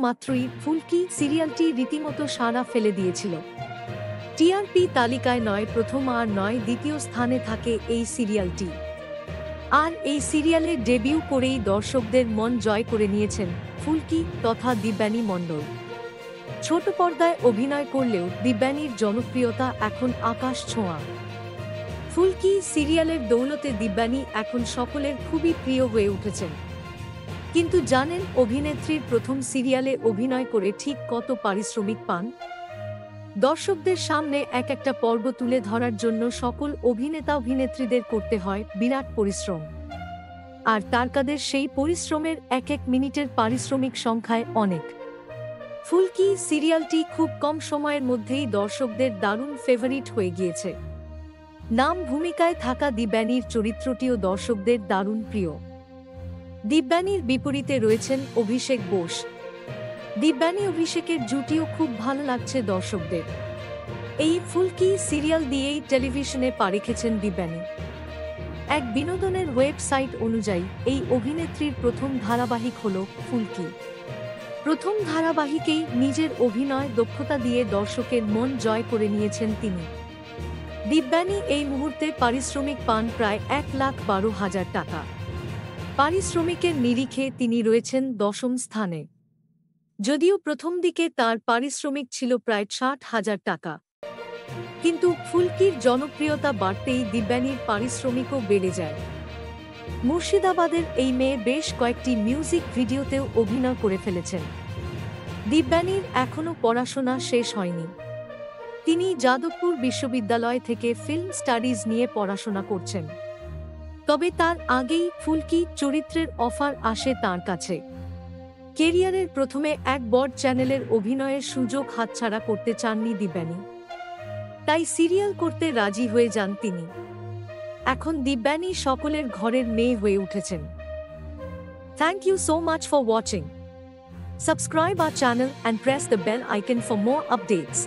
মাত্রই ফুলকি সিরিয়ালটি রীতিমতো সাড়া ফেলে দিয়েছিল। টিআরপি তালিকায় নয় প্রথম আর নয় দ্বিতীয় স্থানে থাকে এই সিরিয়ালটি। আর এই সিরিয়ালে ডেবিউ করেই দর্শকদের মন জয় করে নিয়েছেন ফুলকি তথা দিব্যানী মণ্ডল। ছোট পর্দায় অভিনয় করলেও দিব্যানীর জনপ্রিয়তা এখন আকাশ ছোঁয়া। ফুলকি সিরিয়ালের দৌলতে দিব্যানী এখন সকলের খুবই প্রিয় হয়ে উঠেছেন। কিন্তু জানেন অভিনেত্রীর প্রথম সিরিয়ালে অভিনয় করে ঠিক কত পারিশ্রমিক পান? দর্শকদের সামনে এক একটা পর্ব তুলে ধরার জন্য সকল অভিনেতা অভিনেত্রীদের করতে হয় বিরাট পরিশ্রম। আর তারকাদের সেই পরিশ্রমের এক এক মিনিটের পারিশ্রমিক সংখ্যায় অনেক। ফুলকি সিরিয়ালটি খুব কম সময়ের মধ্যেই দর্শকদের দারুণ ফেভারিট হয়ে গিয়েছে। নাম ভূমিকায় থাকা দিব্যানীর চরিত্রটিও দর্শকদের দারুণ প্রিয়। দিব্যানীর বিপরীতে রয়েছেন অভিষেক বোস। দিব্যানী অভিষেকের জুটিও খুব ভালো লাগছে দর্শকদের। এই ফুলকি সিরিয়াল দিয়েই টেলিভিশনে পা রেখেছেন দিব্যানী। এক বিনোদনের ওয়েবসাইট অনুযায়ী এই অভিনেত্রীর প্রথম ধারাবাহিক হল ফুলকি। প্রথম ধারাবাহিকেই নিজের অভিনয় দক্ষতা দিয়ে দর্শকের মন জয় করে নিয়েছেন তিনি। দিব্যানী এই মুহূর্তে পারিশ্রমিক পান প্রায় 1,12,000 টাকা। পারিশ্রমিকের নিরিখে তিনি রয়েছেন 10ম স্থানে। যদিও প্রথম দিকে তার পারিশ্রমিক ছিল প্রায় 60,000 টাকা, কিন্তু ফুলকির জনপ্রিয়তা বাড়তেই দিব্যানীর পারিশ্রমিকও বেড়ে যায়। মুর্শিদাবাদের এই মেয়ে বেশ কয়েকটি মিউজিক ভিডিওতেও অভিনয় করে ফেলেছেন। দিব্যানীর এখনও পড়াশোনা শেষ হয়নি। তিনি যাদবপুর বিশ্ববিদ্যালয় থেকে ফিল্ম স্টাডিজ নিয়ে পড়াশোনা করছেন। তবে তার আগেই ফুলকি চরিত্রের অফার আসে তাঁর কাছে। কেরিয়ারের প্রথমে এক বড় চ্যানেলের অভিনয়ের সুযোগ হাতছাড়া করতে চাননি দিব্যানী। তাই সিরিয়াল করতে রাজি হয়ে যান তিনি। এখন দিব্যানী সকলের ঘরের মেয়ে হয়ে উঠেছেন। Thank you so much for watching. Subscribe our channel and press the bell icon for more updates.